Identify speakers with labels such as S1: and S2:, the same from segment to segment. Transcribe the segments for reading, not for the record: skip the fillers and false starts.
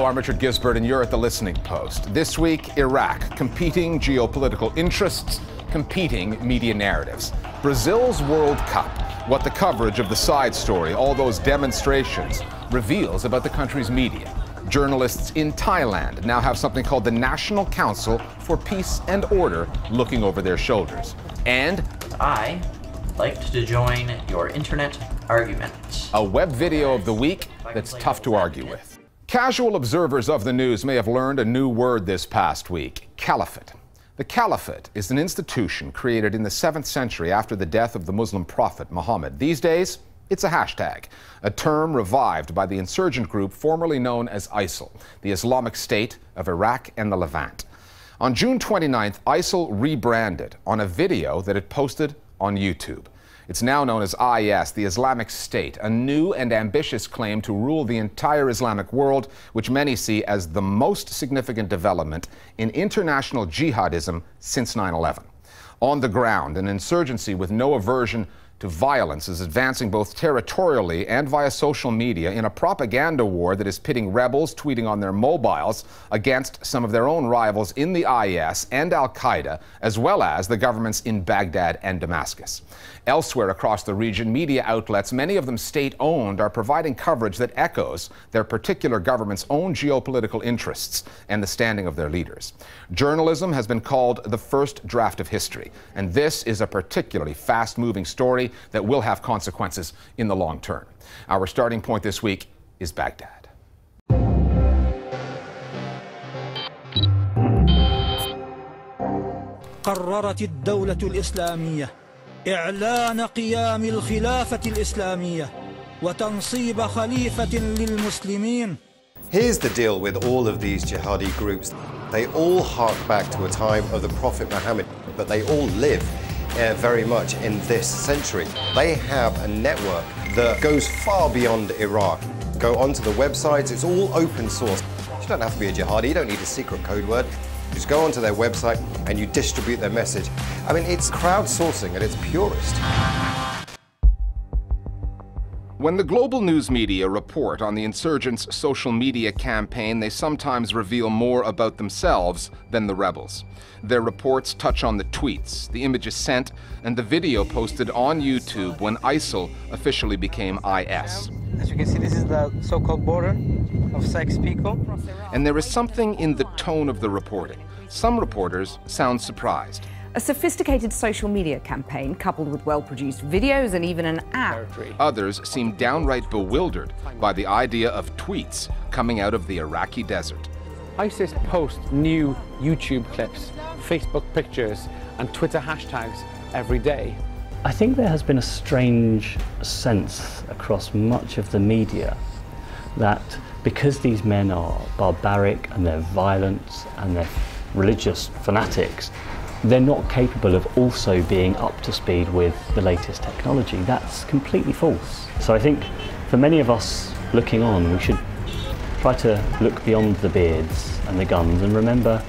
S1: I'm Richard Gisbert, and you're at The Listening Post. This week, Iraq, competing geopolitical interests, competing media narratives. Brazil's World Cup, what the coverage of the side story, all those demonstrations, reveals about the country's media. Journalists in Thailand now have something called the National Council for Peace and Order looking over their shoulders. And
S2: I liked to join your internet argument.
S1: A web video of the week that's tough to argue with. Casual observers of the news may have learned a new word this past week: caliphate. The caliphate is an institution created in the 7th century after the death of the Muslim prophet Muhammad. These days, it's a hashtag, a term revived by the insurgent group formerly known as ISIL, the Islamic State of Iraq and the Levant. On June 29th, ISIL rebranded on a video that it posted on YouTube. It's now known as IS, the Islamic State, a new and ambitious claim to rule the entire Islamic world, which many see as the most significant development in international jihadism since 9/11. On the ground, an insurgency with no aversion to violence is advancing both territorially and via social media in a propaganda war that is pitting rebels tweeting on their mobiles against some of their own rivals in the IS and Al-Qaeda, as well as the governments in Baghdad and Damascus. Elsewhere across the region, media outlets, many of them state-owned, are providing coverage that echoes their particular government's own geopolitical interests and the standing of their leaders. Journalism has been called the first draft of history, and this is a particularly fast-moving story that will have consequences in the long term. Our starting point this week is Baghdad.
S3: قررت الدولة الإسلامية إعلان قيام الخلافة الإسلامية وتنصيب خليفة للمسلمين.
S4: Here's the deal with all of these jihadi groups. They all hark back to a time of the Prophet Muhammad, but they all live very much in this century. They have a network that goes far beyond Iraq. Go onto the websites, it's all open source. You don't have to be a jihadi, you don't need a secret code word. Just go onto their website and you distribute their message. I mean, it's crowdsourcing at its purest.
S1: When the global news media report on the insurgents' social media campaign, they sometimes reveal more about themselves than the rebels. Their reports touch on the tweets, the images sent, and the video posted on YouTube when ISIL officially became IS.
S5: As you can see, this is the so-called border of Sykes-Picot.
S1: And there is something in the tone of the reporting. Some reporters sound surprised.
S6: A sophisticated social media campaign coupled with well-produced videos and even an app.
S1: Others seem downright bewildered by the idea of tweets coming out of the Iraqi desert.
S7: ISIS posts new YouTube clips, Facebook pictures, and Twitter hashtags every day.
S8: I think there has been a strange sense across much of the media that because these men are barbaric and they're violent and they're religious fanatics, they're not capable of also being up to speed with the latest technology. That's completely false. So I think for many of us looking on, we should try to look beyond the beards and the guns and remember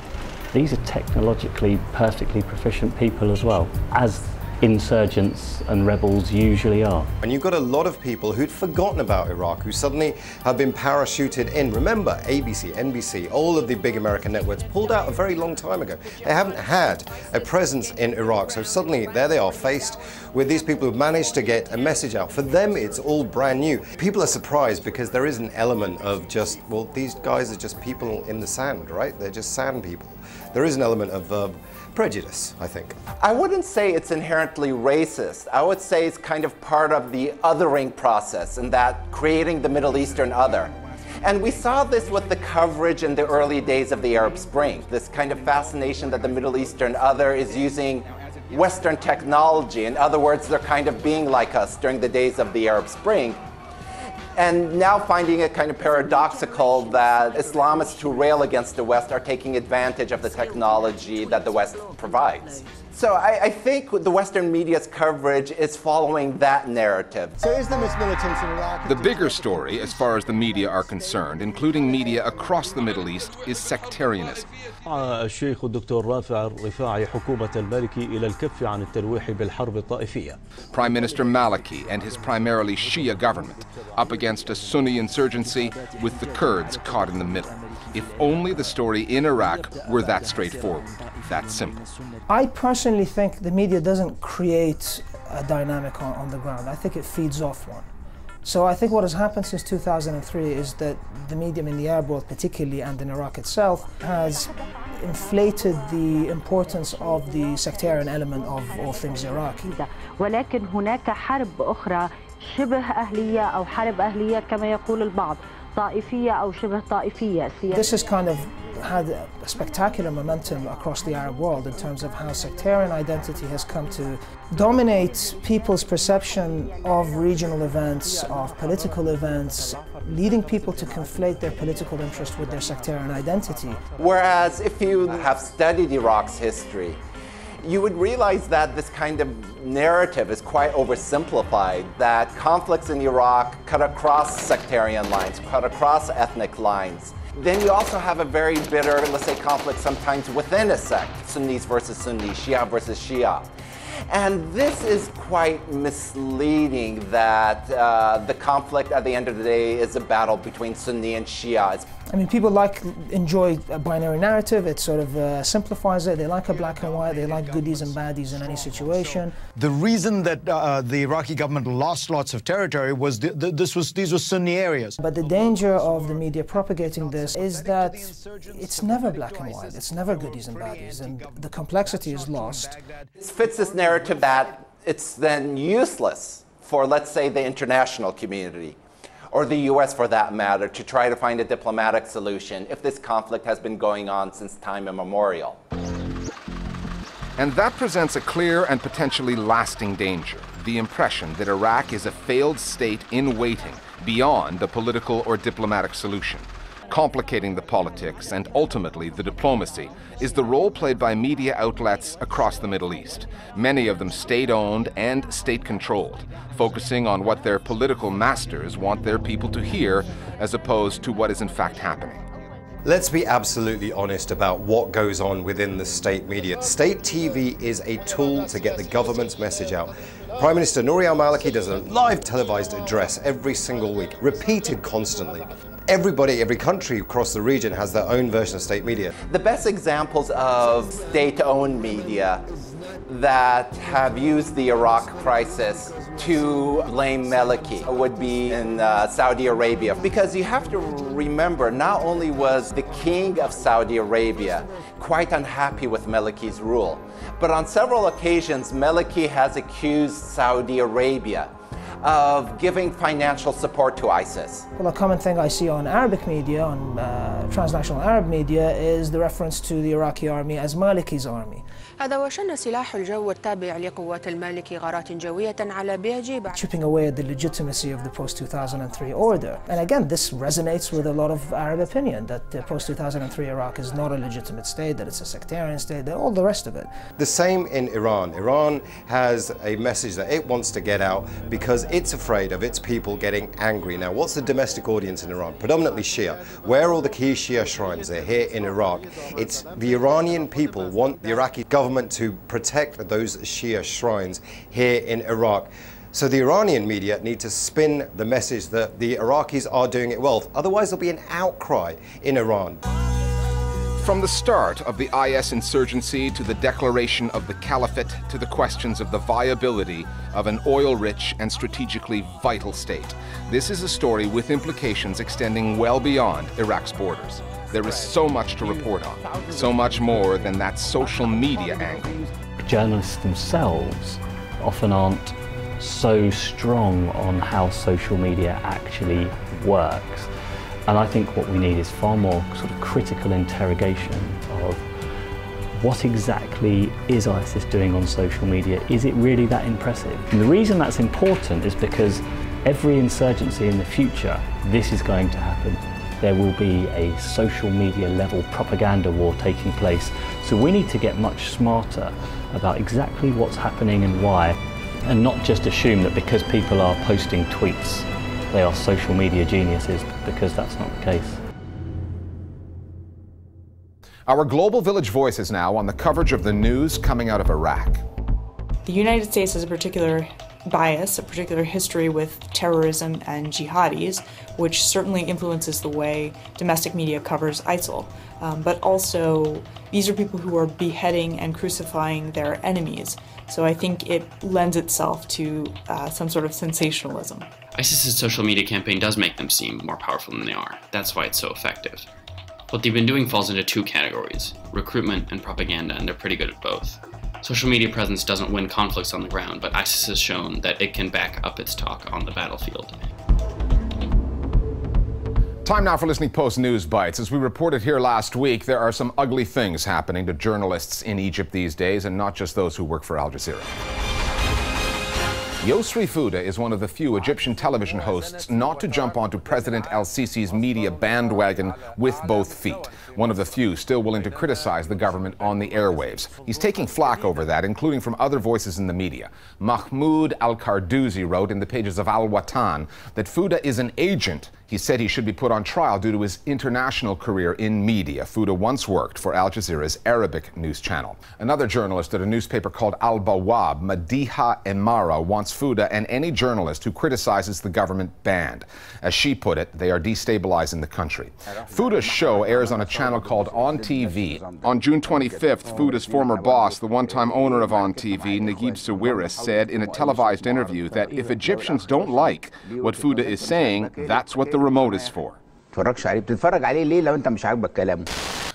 S8: these are technologically perfectly proficient people as well, as insurgents and rebels usually are.
S4: And you've got a lot of people who'd forgotten about Iraq, who suddenly have been parachuted in. Remember, ABC, NBC, all of the big American networks pulled out a very long time ago. They haven't had a presence in Iraq, so suddenly there they are faced with these people who've managed to get a message out. For them, it's all brand new. People are surprised because there is an element of just, well, these guys are just people in the sand, right? They're just sand people. There is an element of prejudice, I think.
S9: I wouldn't say it's inherently racist. I would say it's kind of part of the othering process, and that creating the Middle Eastern other. And we saw this with the coverage in the early days of the Arab Spring, this kind of fascination that the Middle Eastern other is using Western technology. In other words, they're kind of being like us during the days of the Arab Spring. And now finding it kind of paradoxical that Islamists who rail against the West are taking advantage of the technology that the West provides. So I think the Western media's coverage is following that narrative.
S10: So Islamist militants in Iraq...
S1: The bigger story, as far as the media are concerned, including media across the Middle East, is sectarianism.
S11: الشيخ الدكتور رافع الرفاعي حكومة المالكي إلى الكف عن التلويح بالحرب الطائفية.
S1: Prime Minister Maliki and his primarily Shia government up against against a Sunni insurgency with the Kurds caught in the middle. If only the story in Iraq were that straightforward, that simple.
S12: I personally think the media doesn't create a dynamic on the ground. I think it feeds off one. So I think what has happened since 2003 is that the media in the Arab world particularly and in Iraq itself has inflated the importance of the sectarian element of all things Iraqi.
S13: ولكن هناك حرب أخرى شبه أهلية أو حرب أهلية كما يقول البعض طائفية أو شبه طائفية.
S12: This has kind of had a spectacular momentum across the Arab world in terms of how sectarian identity has come to dominate people's perception of regional events, of political events, leading people to conflate their political interest with their sectarian identity.
S9: Whereas if you have studied Iraq's history, you would realize that this kind of narrative is quite oversimplified, that conflicts in Iraq cut across sectarian lines, cut across ethnic lines. Then you also have a very bitter, let's say, conflict sometimes within a sect, Sunnis versus Sunni, Shia versus Shia. And this is quite misleading that the conflict at the end of the day is a battle between Sunni and Shia.
S12: I mean, people enjoy a binary narrative. It sort of simplifies it. They like a black and white. They like goodies and baddies in any situation.
S14: The reason that the Iraqi government lost lots of territory was these were Sunni areas.
S12: But the danger of the media propagating this is that it's never black and white. It's never goodies and baddies, and the complexity is lost.
S9: It fits this narrative that it's then useless for, let's say, the international community, or the US for that matter, to try to find a diplomatic solution if this conflict has been going on since time immemorial.
S1: And that presents a clear and potentially lasting danger, the impression that Iraq is a failed state in waiting beyond a political or diplomatic solution. Complicating the politics and ultimately the diplomacy is the role played by media outlets across the Middle East, many of them state-owned and state-controlled, focusing on what their political masters want their people to hear as opposed to what is in fact happening.
S4: Let's be absolutely honest about what goes on within the state media. State TV is a tool to get the government's message out. Prime Minister Nouri al-Maliki does a live televised address every single week, repeated constantly. Everybody, every country across the region has their own version of state media.
S9: The best examples of state-owned media that have used the Iraq crisis to blame Maliki would be in Saudi Arabia. Because you have to remember, not only was the king of Saudi Arabia quite unhappy with Maliki's rule, but on several occasions Maliki has accused Saudi Arabia of giving financial support to ISIS.
S12: Well, a common thing I see on Arabic media, on transnational Arab media, is the reference to the Iraqi army as Maliki's army.
S15: هذا وشن سلاح الجو التابع لقوات المالكي غارات جوية على بيجي.
S12: Chipping away at the legitimacy of the post-2003 order. And again, this resonates with a lot of Arab opinion, that the post-2003 Iraq is not a legitimate state, that it's a sectarian state, that all the rest of it.
S4: The same in Iran. Iran has a message that it wants to get out because it's afraid of its people getting angry. Now, what's the domestic audience in Iran? Predominantly Shia. Where are all the key Shia shrines? They're here in Iraq. It's the Iranian people want the Iraqi government to protect those Shia shrines here in Iraq. So the Iranian media need to spin the message that the Iraqis are doing it well. Otherwise, there'll be an outcry in Iran.
S1: From the start of the IS insurgency to the declaration of the caliphate to the questions of the viability of an oil-rich and strategically vital state, this is a story with implications extending well beyond Iraq's borders. There is so much to report on, so much more than that social media angle.
S8: Journalists themselves often aren't so strong on how social media actually works. And I think what we need is far more sort of critical interrogation of what exactly is ISIS doing on social media? Is it really that impressive? And the reason that's important is because every insurgency in the future, this is going to happen. There will be a social media level propaganda war taking place. So we need to get much smarter about exactly what's happening and why, and not just assume that because people are posting tweets, they are social media geniuses, because that's not the case.
S1: Our Global Village voice is now on the coverage of the news coming out of Iraq.
S16: The United States is a particular bias, a particular history with terrorism and jihadis, which certainly influences the way domestic media covers ISIL. But also, these are people who are beheading and crucifying their enemies. So I think it lends itself to some sort of sensationalism.
S17: ISIS's social media campaign does make them seem more powerful than they are. That's why it's so effective. What they've been doing falls into two categories, recruitment and propaganda, and they're pretty good at both. Social media presence doesn't win conflicts on the ground, but ISIS has shown that it can back up its talk on the battlefield.
S1: Time now for Listening Post News Bites. As we reported here last week, there are some ugly things happening to journalists in Egypt these days, and not just those who work for Al Jazeera. Yosri Fouda is one of the few Egyptian television hosts not to jump onto President al-Sisi's media bandwagon with both feet. One of the few still willing to criticize the government on the airwaves. He's taking flack over that, including from other voices in the media. Mahmoud al-Kardouzi wrote in the pages of Al-Watan that Fouda is an agent. He said he should be put on trial due to his international career in media. Fouda once worked for Al Jazeera's Arabic news channel. Another journalist at a newspaper called Al-Bawab, Madiha Emara, wants Fouda and any journalist who criticizes the government banned. As she put it, they are destabilizing the country. Fouda's show airs on a channel called On TV. On June 25th, Fouda's former boss, the one-time owner of On TV, Naguib Sawiris, said in a televised interview that if Egyptians don't like what Fouda is saying, that's what the remote is for.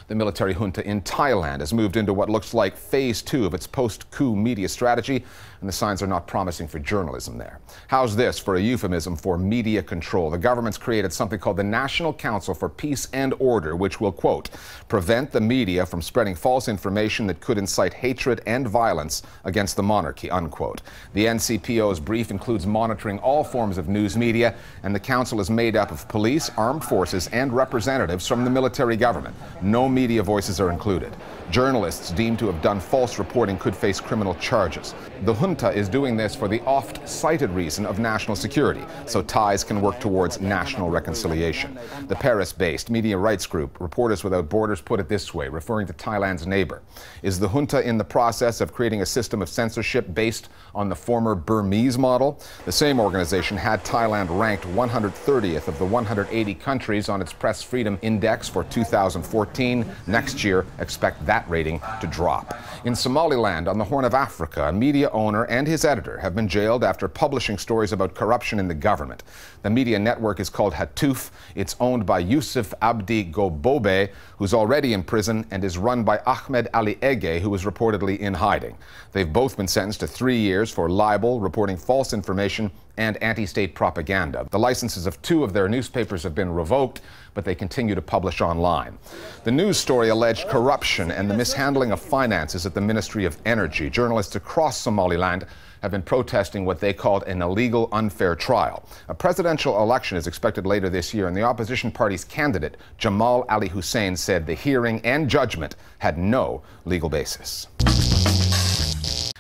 S1: The military junta in Thailand has moved into what looks like phase 2 of its post-coup media strategy, and the signs are not promising for journalism there. How's this for a euphemism for media control? The government's created something called the National Council for Peace and Order, which will, quote, prevent the media from spreading false information that could incite hatred and violence against the monarchy, unquote. The NCPO's brief includes monitoring all forms of news media, and the council is made up of police, armed forces, and representatives from the military government. No media voices are included. Journalists deemed to have done false reporting could face criminal charges. The junta is doing this for the oft-cited reason of national security, so Thais can work towards national reconciliation. The Paris-based media rights group Reporters Without Borders put it this way, referring to Thailand's neighbor. Is the junta in the process of creating a system of censorship based on the former Burmese model? The same organization had Thailand ranked 130th of the 180 countries on its Press Freedom Index for 2014. Next year, expect that rating to drop. In Somaliland, on the Horn of Africa, a media owner and his editor have been jailed after publishing stories about corruption in the government. The media network is called Hatuf. It's owned by Yusuf Abdi Gobobe, who's already in prison, and is run by Ahmed Ali Ege, who is reportedly in hiding. They've both been sentenced to 3 years for libel, reporting false information, and anti-state propaganda. The licenses of 2 of their newspapers have been revoked, but they continue to publish online. The news story alleged corruption and the mishandling of finances at the Ministry of Energy. Journalists across Somaliland have been protesting what they called an illegal, unfair trial. A presidential election is expected later this year, and the opposition party's candidate, Jamal Ali Hussein, said the hearing and judgment had no legal basis.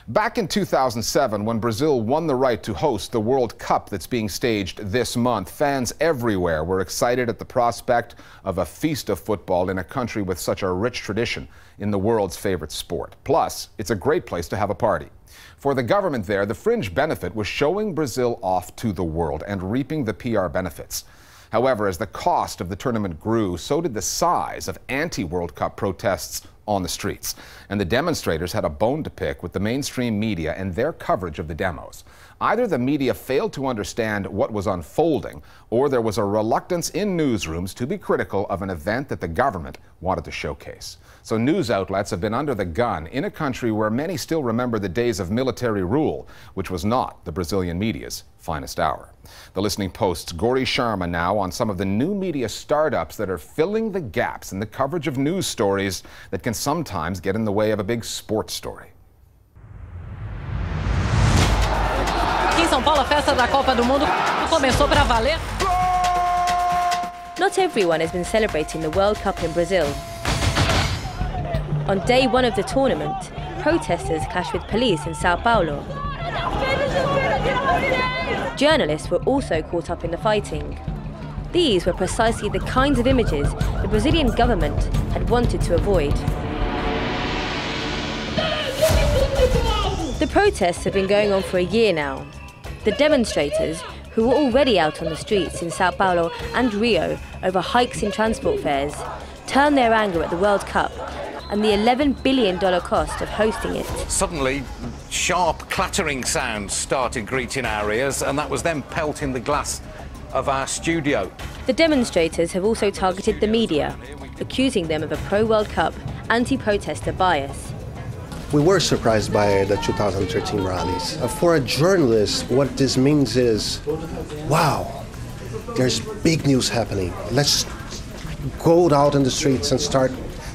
S1: Back in 2007, when Brazil won the right to host the World Cup that's being staged this month, fans everywhere were excited at the prospect of a feast of football in a country with such a rich tradition in the world's favorite sport. Plus, it's a great place to have a party. For the government there, the fringe benefit was showing Brazil off to the world and reaping the PR benefits. However, as the cost of the tournament grew, so did the size of anti-World Cup protests on the streets. And the demonstrators had a bone to pick with the mainstream media and their coverage of the demos. Either the media failed to understand what was unfolding, or there was a reluctance in newsrooms to be critical of an event that the government wanted to showcase. So news outlets have been under the gun in a country where many still remember the days of military rule, which was not the Brazilian media's finest hour. The Listening Post's Gauri Sharma now on some of the new media startups that are filling the gaps in the coverage of news stories that can sometimes get in the way of a big sports story.
S18: Aqui em São Paulo, a festa da Copa do Mundo começou para valer.
S19: Not everyone has been celebrating the World Cup in Brazil. On day 1 of the tournament, protesters clashed with police in Sao Paulo. Journalists were also caught up in the fighting. These were precisely the kinds of images the Brazilian government had wanted to avoid. The protests have been going on for a year now. The demonstrators, who were already out on the streets in Sao Paulo and Rio over hikes in transport fares, turned their anger at the World Cup and the $11 billion cost of hosting it.
S20: Suddenly, sharp clattering sounds started greeting our ears, and that was them pelting the glass of our studio.
S19: The demonstrators have also targeted the media, accusing them of a pro-World Cup, anti-protester bias.
S21: We were surprised by the 2013 rallies. For a journalist, what this means is, wow, there's big news happening. Let's go out in the streets and start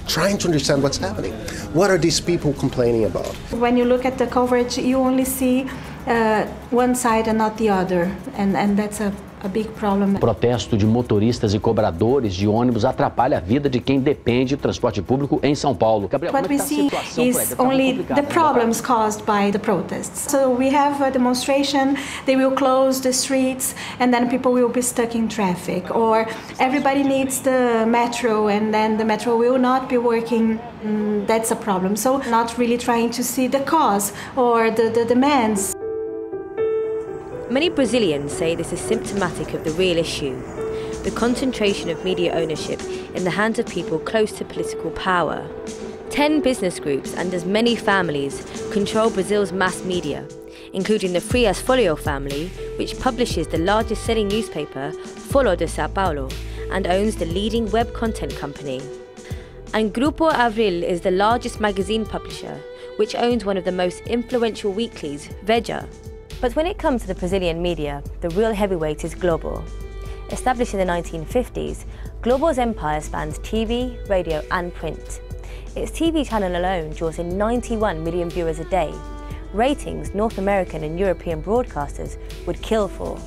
S21: trying to understand what's happening. What are these people complaining about?
S22: When you look at the coverage, you only see one side and not the other, and that's a big problem.
S23: O protesto de motoristas e cobradores de ônibus atrapalha a vida de quem depende do transporte público em São Paulo.
S22: What we see is only the problems caused by the protests. So we have a demonstration, they will close the streets, and then people will be stuck in traffic. Or everybody needs the metro, and then the metro will not be working. That's a problem. So not really trying to see the cause or the demands.
S19: Many Brazilians say this is symptomatic of the real issue, the concentration of media ownership in the hands of people close to political power. 10 business groups and as many families control Brazil's mass media, including the Frias Folio family, which publishes the largest selling newspaper, Folha de São Paulo, and owns the leading web content company. And Grupo Avril is the largest magazine publisher, which owns one of the most influential weeklies, Veja. But when it comes to the Brazilian media, the real heavyweight is Globo. Established in the 1950s, Globo's empire spans TV, radio and print. Its TV channel alone draws in 91 million viewers a day, ratings North American and European broadcasters would kill for.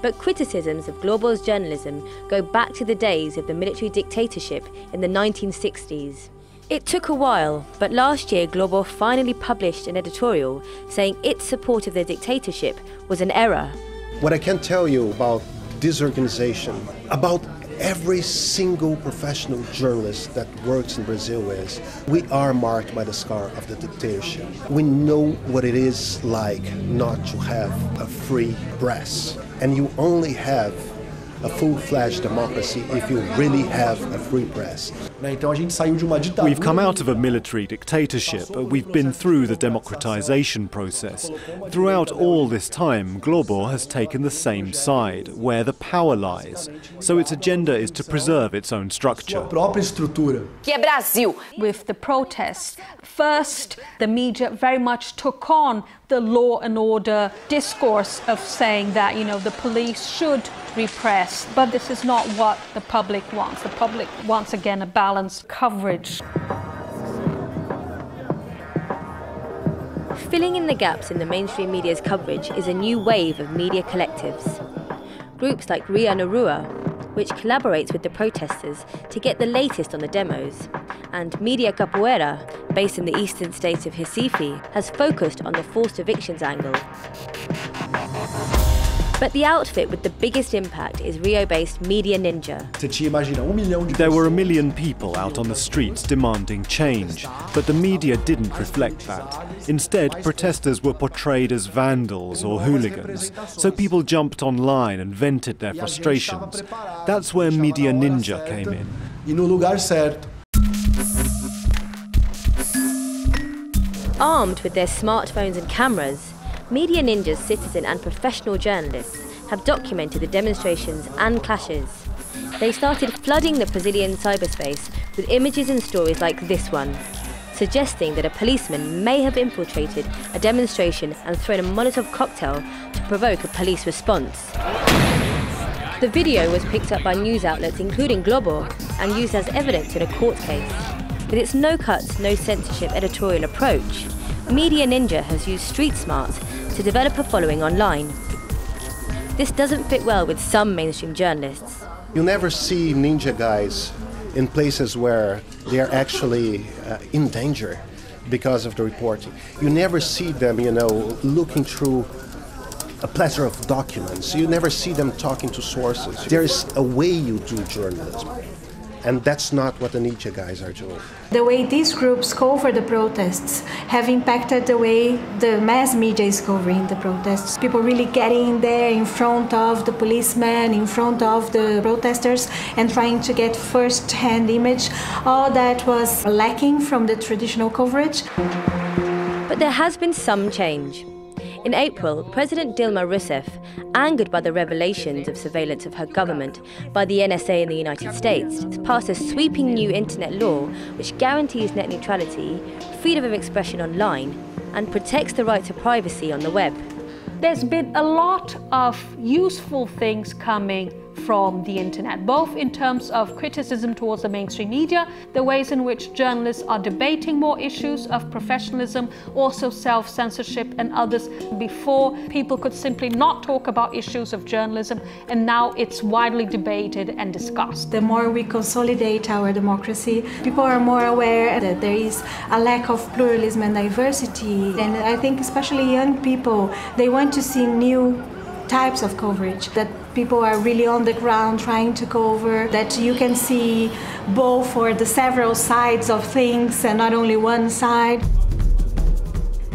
S19: But criticisms of Globo's journalism go back to the days of the military dictatorship in the 1960s. It took a while, but last year Globo finally published an editorial saying its support of the dictatorship was an error.
S21: What I can tell you about this organization, about every single professional journalist that works in Brazil is, we are marked by the scar of the dictatorship. We know what it is like not to have a free press. And you only have a full-fledged democracy if you really have a free press.
S24: We've come out of a military dictatorship, but we've been through the democratization process. Throughout all this time, Globo has taken the same side, where the power lies. So its agenda is to preserve its own structure.
S25: With the protests, first the media very much took on the law and order discourse of saying that, the police should repress, but this is not what the public wants. The public wants, again, a balanced coverage.
S19: Filling in the gaps in the mainstream media's coverage is a new wave of media collectives. Groups like Ria na Rua, which collaborates with the protesters to get the latest on the demos, and Media Capoeira, based in the eastern state of Recife, has focused on the forced evictions angle. But the outfit with the biggest impact is Rio-based Media Ninja.
S24: There were 1 million people out on the streets demanding change, but the media didn't reflect that. Instead, protesters were portrayed as vandals or hooligans, so people jumped online and vented their frustrations. That's where Media Ninja came in.
S19: Armed with their smartphones and cameras, Media Ninja's citizen and professional journalists have documented the demonstrations and clashes. They started flooding the Brazilian cyberspace with images and stories like this one, suggesting that a policeman may have infiltrated a demonstration and thrown a Molotov cocktail to provoke a police response. The video was picked up by news outlets including Globo and used as evidence in a court case. With its no-cuts, no-censorship editorial approach, Media Ninja has used street smarts to develop a following online. This doesn't fit well with some mainstream journalists.
S21: You never see ninja guys in places where they are actually in danger because of the reporting. You never see them, looking through a plethora of documents. You never see them talking to sources. There's a way you do journalism. And that's not what the Nietzsche guys are doing.
S22: The way these groups cover the protests have impacted the way the mass media is covering the protests. People really getting in there in front of the policemen, in front of the protesters, and trying to get first-hand image. All that was lacking from the traditional coverage.
S19: But there has been some change. In April, President Dilma Rousseff, angered by the revelations of surveillance of her government by the NSA in the United States, passed a sweeping new internet law which guarantees net neutrality, freedom of expression online, and protects the right to privacy on the web.
S25: There's been a lot of useful things coming from the internet, both in terms of criticism towards the mainstream media, the ways in which journalists are debating more issues of professionalism, also self-censorship and others. Before, people could simply not talk about issues of journalism, and now it's widely debated and discussed.
S22: The more we consolidate our democracy, people are more aware that there is a lack of pluralism and diversity. And I think especially young people, they want to see new types of coverage, that people are really on the ground trying to cover, that you can see both or the several sides of things and not only one side.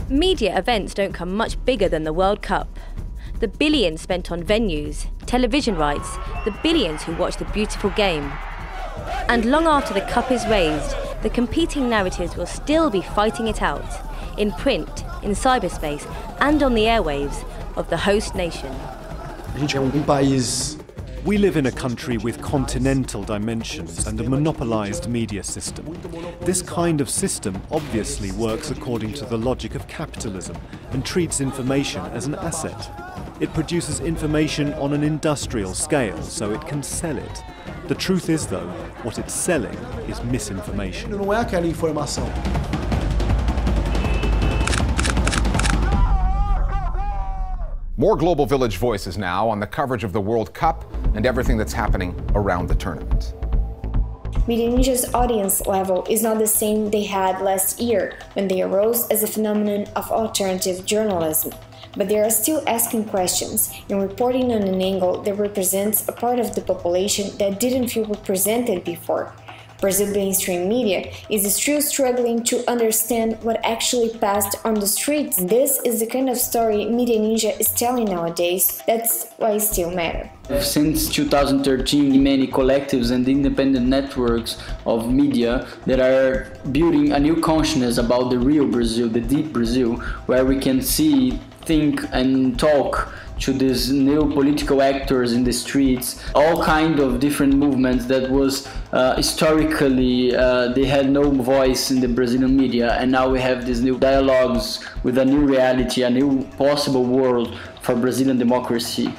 S19: Media events don't come much bigger than the World Cup. The billions spent on venues, television rights, the billions who watch the beautiful game. And long after the cup is raised, the competing narratives will still be fighting it out, in print, in cyberspace, and on the airwaves of the host nation.
S24: We live in a country with continental dimensions and a monopolized media system. This kind of system obviously works according to the logic of capitalism and treats information as an asset. It produces information on an industrial scale so it can sell it. The truth is, though, what it's selling is misinformation.
S1: More Global Village Voices now on the coverage of the World Cup and everything that's happening around the tournament.
S2: Media Ninja's audience level is not the same they had last year when they arose as a phenomenon of alternative journalism. But they are still asking questions and reporting on an angle that represents a part of the population that didn't feel represented before. Brazil mainstream media is still struggling to understand what actually passed on the streets. This is the kind of story Media Ninja is telling nowadays. That's why it still matters.
S3: Since 2013, many collectives and independent networks of media that are building a new consciousness about the real Brazil, the deep Brazil, where we can see, think and talk to these new political actors in the streets, all kind of different movements that was historically they had no voice in the Brazilian media, and now we have these new dialogues with a new reality, a new possible world for Brazilian democracy.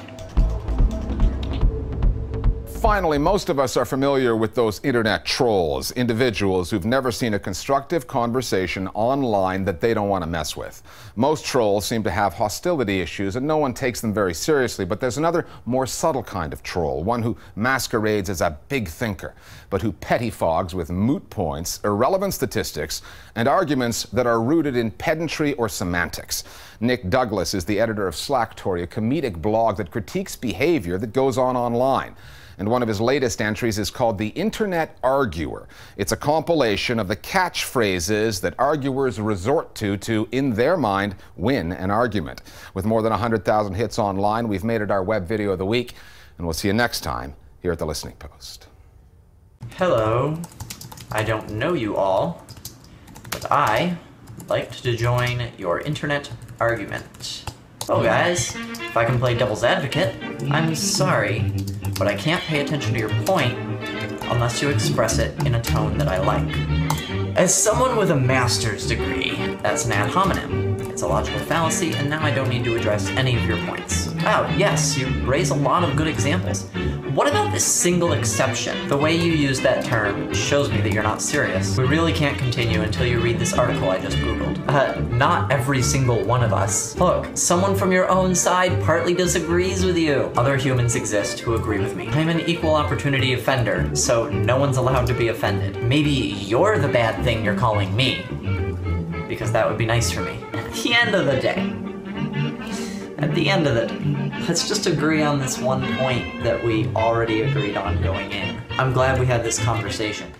S1: Finally, most of us are familiar with those internet trolls, individuals who've never seen a constructive conversation online that they don't want to mess with. Most trolls seem to have hostility issues and no one takes them very seriously, but there's another more subtle kind of troll, one who masquerades as a big thinker, but who pettifogs with moot points, irrelevant statistics, and arguments that are rooted in pedantry or semantics. Nick Douglas is the editor of Slacktory, a comedic blog that critiques behavior that goes on online. And one of his latest entries is called The Internet Arguer. It's a compilation of the catchphrases that arguers resort to, in their mind, win an argument. With more than 100,000 hits online, we've made it our web video of the week, and we'll see you next time here at The Listening Post.
S5: Hello. I don't know you all, but I like to join your internet argument. Oh guys, if I can play devil's advocate, I'm sorry, but I can't pay attention to your point unless you express it in a tone that I like. As someone with a master's degree, that's an ad hominem. It's a logical fallacy, and now I don't need to address any of your points. Oh, yes, you raise a lot of good examples. What about this single exception? The way you use that term shows me that you're not serious. We really can't continue until you read this article I just Googled. Not every single one of us. Look, someone from your own side partly disagrees with you. Other humans exist who agree with me. I'm an equal opportunity offender, so no one's allowed to be offended. Maybe you're the bad thing you're calling me, because that would be nice for me. At the end of the day, let's just agree on this one point that we already agreed on going in. I'm glad we had this conversation.